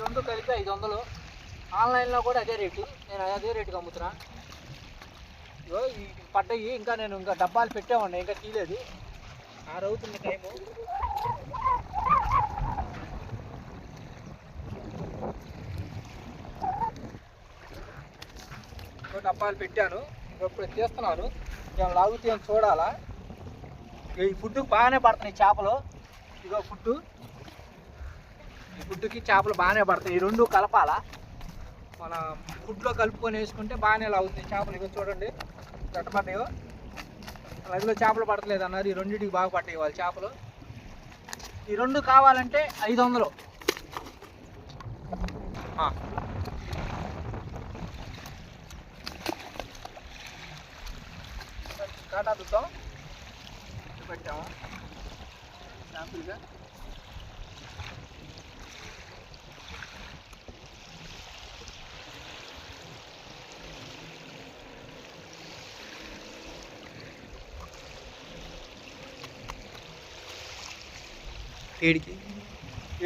రెండు కలిపి 500. ఆన్లైన్లో కూడా అదే రేటు, నేను అదే రేటుకి అమ్ముతున్నా. ఇగో ఈ పడ్డయి ఇంకా నేను ఇంకా డబ్బాలు పెట్టామండి, ఇంకా తీయలేదు. 6 అవుతుంది టైము. డబ్బాలు పెట్టాను, ఇప్పుడు తీస్తున్నాను. నేను లాగుతాను చూడాలా. ఈ ఫుడ్ బాగానే పడుతున్నాయి చేపలు. ఇగో ఫుడ్డు, ఈ ఫుడ్కి చేపలు బాగానే పడతాయి. ఈ రెండు కలపాలా, మన ఫుడ్లో కలుపుకొని వేసుకుంటే బాగానే లాగుతాయి చేపలు. ఇగో చూడండి పెట్టబడ్డాయో. నదిలో చేపలు పడతలేదు అన్నారు, ఈ రెండింటికి బాగా పట్టాయి వాళ్ళు చేపలు. ఈ రెండు కావాలంటే 500. కాటా దుద్దాం పెట్టాము శాంపుల్గా.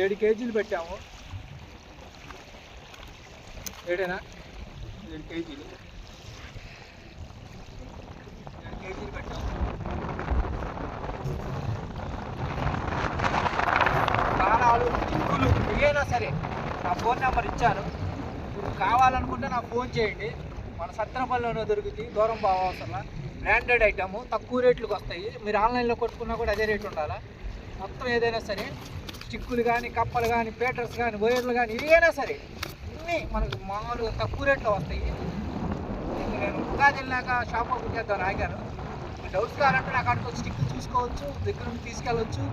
ఏడు కేజీలు పెట్టాము. ఏడేనా? 7 కేజీలు, 7 కేజీలు పెట్టాము. కాలాలు చిక్కులు ఏదైనా సరే నా ఫోన్ నెంబర్ ఇచ్చాను, మీరు కావాలనుకుంటే నాకు ఫోన్ చేయండి. మన సత్తెనపల్లిలోనే దొరుకుతాయి, దూరం పోవసరం. బ్రాండెడ్ ఐటమ్, తక్కువ రేట్లకు వస్తాయి. మీరు ఆన్లైన్లో కొట్టుకున్నా కూడా అదే రేటు ఉండాలా. మొత్తం ఏదైనా సరే, స్టిక్కులు కానీ, కప్పలు కానీ, పేటర్స్ కానీ, వైర్లు కానీ, ఏదైనా సరే అన్నీ మనకు మామూలుగా తక్కువ రేట్లో వస్తాయి. నేను ఉగాది వెళ్ళాక షాప్ ఓపెన్ చేద్దాం ఆగాను. డౌట్స్ కావాలంటే నాకు అక్కడికి వచ్చి స్టిక్కులు చూసుకోవచ్చు, దగ్గర నుండి తీసుకెళ్ళవచ్చు.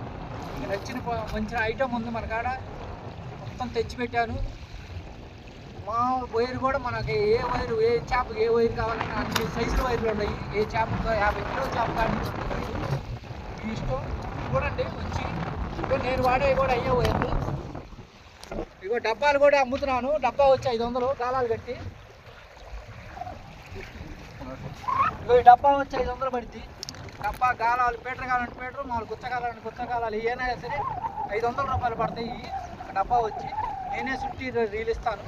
నచ్చిన మంచి ఐటమ్ ఉంది మన కాడ, మొత్తం తెచ్చిపెట్టాను. మామూలు వైర్ కూడా మనకి ఏ వైరు, ఏ చేపకి ఏ వైర్ కావాలన్నా అన్ని సైజుల వైర్లు ఉన్నాయి. ఏ చేపకు 50 కిలో చేప కానీ మీ ఇష్టం. చూడండి వచ్చి, ఇగో నేను వాడేవి కూడా అయ్యే వైర్లు. ఇగో డబ్బాలు కూడా అమ్ముతున్నాను. డబ్బా వచ్చి 500 గాలాలు కట్టి. ఇగో ఈ డబ్బా వచ్చి 500 పడుద్ది. డబ్బా గాలాలు, పీటర్ కావాలంటే పీటర్, మామూలు గుచ్చగాలంటే గుచ్చగాలాలు, ఏమైనా సరే 500 రూపాయలు పడతాయి. డబ్బా వచ్చి నేనే చుట్టి రీల్ ఇస్తాను,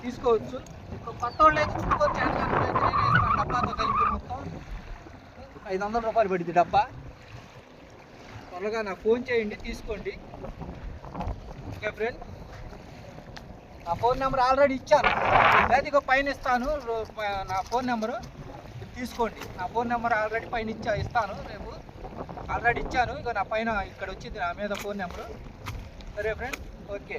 తీసుకోవచ్చు. ఇప్పుడు కొత్త వాళ్ళు అయితే చుట్టుకోవచ్చు, నేనే ఇస్తాను డబ్బాతో కలిపి. మొత్తం 500 రూపాయలు పడుద్ది డబ్బా. త్వరగా నాకు ఫోన్ చేయండి, తీసుకోండి. ఓకే ఫ్రెండ్, నా ఫోన్ నెంబర్ ఆల్రెడీ ఇచ్చాను, లేదా ఇక పైన ఇస్తాను నా ఫోన్ నెంబరు, తీసుకోండి. నా ఫోన్ నెంబర్ ఆల్రెడీ పైన ఇస్తాను, రేపు ఆల్రెడీ ఇచ్చాను. ఇక నా పైన ఇక్కడ వచ్చింది నా మీద ఫోన్ నెంబరు. సరే ఫ్రెండ్, ఓకే.